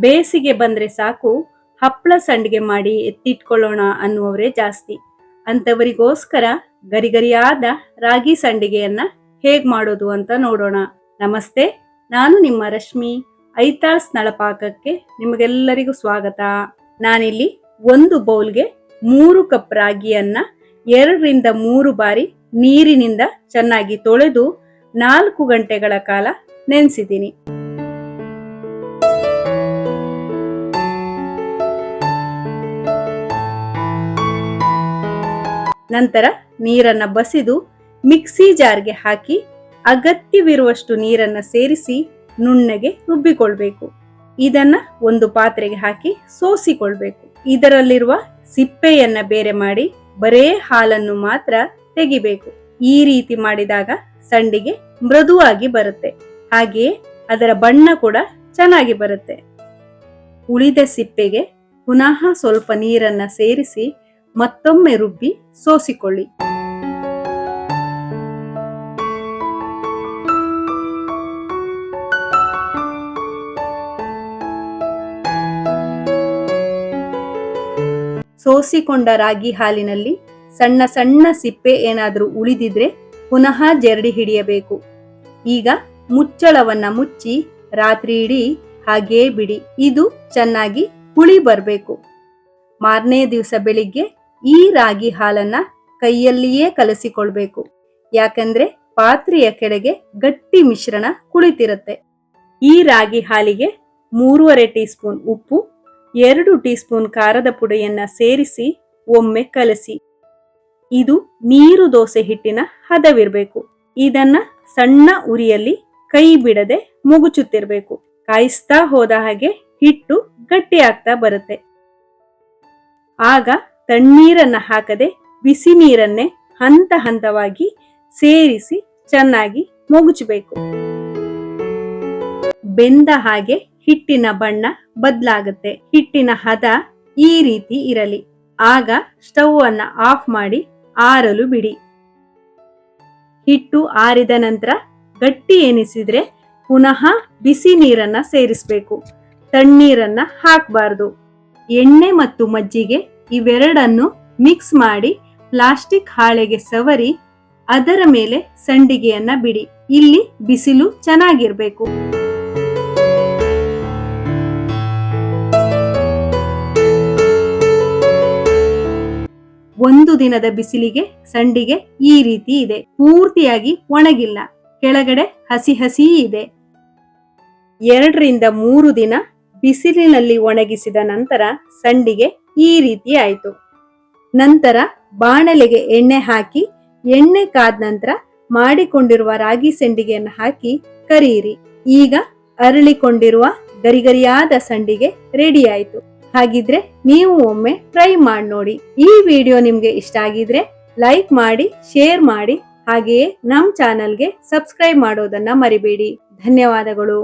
ಬೇಸಿಗೆ ಬಂದ್ರೆ ಸಾಕು ಹಪ್ಪಳ ಸಂಡಿಗೆ ಮಾಡಿ ಎತ್ತಿಟ್ಕೊಳ್ಳೋಣ ಅನ್ನುವವರೇ ಜಾಸ್ತಿ. ಅಂತವರಿಗೋಸ್ಕರ ಗರಿಗರಿಯಾದ ರಾಗಿ ಸಂಡಿಗೆಯನ್ನ ಹೇಗ್ ಮಾಡೋದು ಅಂತ ನೋಡೋಣ. ನಮಸ್ತೆ, ನಾನು ನಿಮ್ಮ ರಶ್ಮಿ. ಐತಾಳ್ಸ್ ನಳಪಾಕಕ್ಕೆ ನಿಮಗೆಲ್ಲರಿಗೂ ಸ್ವಾಗತ. ನಾನಿಲ್ಲಿ 1 ಬೌಲ್ಗೆ 3 ಕಪ್ ರಾಗಿಯನ್ನ 2 ರಿಂದ 3 ಬಾರಿ ನೀರಿನಿಂದ ಚೆನ್ನಾಗಿ ತೊಳೆದು 4 ಗಂಟೆಗಳ ಕಾಲ ನೆನೆಸಿದ್ದೀನಿ. ನಂತರ ನೀರನ್ನ ಬಸಿದು ಮಿಕ್ಸಿ ಜಾರ್ಗೆ ಹಾಕಿ ಅಗತ್ಯವಿರುವಷ್ಟು ನೀರನ್ನ ಸೇರಿಸಿ ನುಣ್ಣಗೆ ರುಬ್ಬಿಕೊಳ್ಬೇಕು. ಇದನ್ನ ಒಂದು ಪಾತ್ರೆಗೆ ಹಾಕಿ ಸೋಸಿಕೊಳ್ಬೇಕು. ಇದರಲ್ಲಿರುವ ಸಿಪ್ಪೆಯನ್ನ ಬೇರೆ ಮಾಡಿ ಬರೇ ಹಾಲನ್ನು ಮಾತ್ರ ತೆಗಿಬೇಕು. ಈ ರೀತಿ ಮಾಡಿದಾಗ ಸಂಡಿಗೆ ಮೃದುವಾಗಿ ಬರುತ್ತೆ, ಹಾಗೆಯೇ ಅದರ ಬಣ್ಣ ಕೂಡ ಚೆನ್ನಾಗಿ ಬರುತ್ತೆ. ಉಳಿದ ಸಿಪ್ಪೆಗೆ ಪುನಃ ಸ್ವಲ್ಪ ನೀರನ್ನ ಸೇರಿಸಿ ಮತ್ತೊಮ್ಮೆ ರುಬ್ಬಿ ಸೋಸಿಕೊಳ್ಳಿ. ಸೋಸಿಕೊಂಡ ರಾಗಿ ಹಾಲಿನಲ್ಲಿ ಸಣ್ಣ ಸಣ್ಣ ಸಿಪ್ಪೆ ಏನಾದರೂ ಉಳಿದಿದ್ರೆ ಪುನಃ ಜರಡಿ ಹಿಡಿಯಬೇಕು. ಈಗ ಮುಚ್ಚಳವನ್ನ ಮುಚ್ಚಿ ರಾತ್ರಿ ಇಡೀ ಹಾಗೇ ಬಿಡಿ. ಇದು ಚೆನ್ನಾಗಿ ಹುಳಿ ಬರಬೇಕು. ಮಾರನೇ ದಿವಸ ಬೆಳಿಗ್ಗೆ ಈ ರಾಗಿ ಹಾಲನ್ನ ಕೈಯಲ್ಲಿಯೇ ಕಲಸಿಕೊಳ್ಬೇಕು. ಯಾಕಂದ್ರೆ ಪಾತ್ರೆಯ ಕೆಳಗೆ ಗಟ್ಟಿ ಮಿಶ್ರಣ ಕುಳಿತಿರುತ್ತೆ. ಈ ರಾಗಿ ಹಾಲಿಗೆ 3.5 ಟೀ ಸ್ಪೂನ್ ಉಪ್ಪು, 2 ಟೀ ಸ್ಪೂನ್ ಖಾರದ ಪುಡಿಯನ್ನ ಸೇರಿಸಿ ಒಮ್ಮೆ ಕಲಸಿ. ಇದು ನೀರು ದೋಸೆ ಹಿಟ್ಟಿನ ಹದವಿರಬೇಕು. ಇದನ್ನ ಸಣ್ಣ ಉರಿಯಲ್ಲಿ ಕೈ ಬಿಡದೆ ಮುಗುಚುತ್ತಿರಬೇಕು. ಕಾಯಿಸ್ತಾ ಹೋದ ಹಾಗೆ ಹಿಟ್ಟು ಗಟ್ಟಿ ಆಗ್ತಾ ಬರುತ್ತೆ. ಆಗ ತಣ್ಣೀರನ್ನ ಹಾಕದೆ ಬಿಸಿ ನೀರನ್ನೇ ಹಂತ ಹಂತವಾಗಿ ಸೇರಿಸಿ ಚೆನ್ನಾಗಿ ಮುಗುಚಬೇಕು. ಬೆಂದ ಹಾಗೆ ಹಿಟ್ಟಿನ ಬಣ್ಣ ಬದಲಾಗುತ್ತೆ. ಹಿಟ್ಟಿನ ಹದ ಈ ರೀತಿ ಇರಲಿ. ಆಗ ಸ್ಟವ್ ಅನ್ನ ಆಫ್ ಮಾಡಿ ಆರಲು ಬಿಡಿ. ಹಿಟ್ಟು ಆರಿದ ನಂತರ ಗಟ್ಟಿ ಎನಿಸಿದ್ರೆ ಪುನಃ ಬಿಸಿ ನೀರನ್ನ ಸೇರಿಸಬೇಕು. ತಣ್ಣೀರನ್ನ ಹಾಕಬಾರದು. ಎಣ್ಣೆ ಮತ್ತು ಮಜ್ಜಿಗೆ ಇವೆರಡನ್ನು ಮಿಕ್ಸ್ ಮಾಡಿ ಪ್ಲಾಸ್ಟಿಕ್ ಹಾಳೆಗೆ ಸವರಿ ಅದರ ಮೇಲೆ ಸಂಡಿಗೆಯನ್ನ ಬಿಡಿ. ಇಲ್ಲಿ ಬಿಸಿಲು ಚೆನ್ನಾಗಿರ್ಬೇಕು. ಒಂದು ದಿನದ ಬಿಸಿಲಿಗೆ ಸಂಡಿಗೆ ಈ ರೀತಿ ಇದೆ. ಪೂರ್ತಿಯಾಗಿ ಒಣಗಿಲ್ಲ, ಕೆಳಗಡೆ ಹಸಿ ಹಸಿ ಇದೆ. 2 ರಿಂದ 3 ದಿನ ಬಿಸಿಲಿನಲ್ಲಿ ಒಣಗಿಸಿದ ನಂತರ ಸಂಡಿಗೆ ಈ ರೀತಿ ಆಯ್ತು. ನಂತರ ಬಾಣಲೆಗೆ ಎಣ್ಣೆ ಹಾಕಿ ಎಣ್ಣೆ ಕಾದ ನಂತರ ಮಾಡಿಕೊಂಡಿರುವ ರಾಗಿ ಸಂಡಿಗೆಯನ್ನು ಹಾಕಿ ಕರಿಯಿರಿ. ಈಗ ಅರಳಿಕೊಂಡಿರುವ ಗರಿಗರಿಯಾದ ಸಂಡಿಗೆ ರೆಡಿ ಆಯ್ತು. ಹಾಗಿದ್ರೆ ನೀವು ಒಮ್ಮೆ ಟ್ರೈ ಮಾಡಿ ನೋಡಿ. ಈ ವಿಡಿಯೋ ನಿಮ್ಗೆ ಇಷ್ಟ ಆಗಿದ್ರೆ ಲೈಕ್ ಮಾಡಿ, ಶೇರ್ ಮಾಡಿ, ಹಾಗೆಯೇ ನಮ್ಮ ಚಾನಲ್ಗೆ ಸಬ್ಸ್ಕ್ರೈಬ್ ಮಾಡೋದನ್ನ ಮರಿಬೇಡಿ. ಧನ್ಯವಾದಗಳು.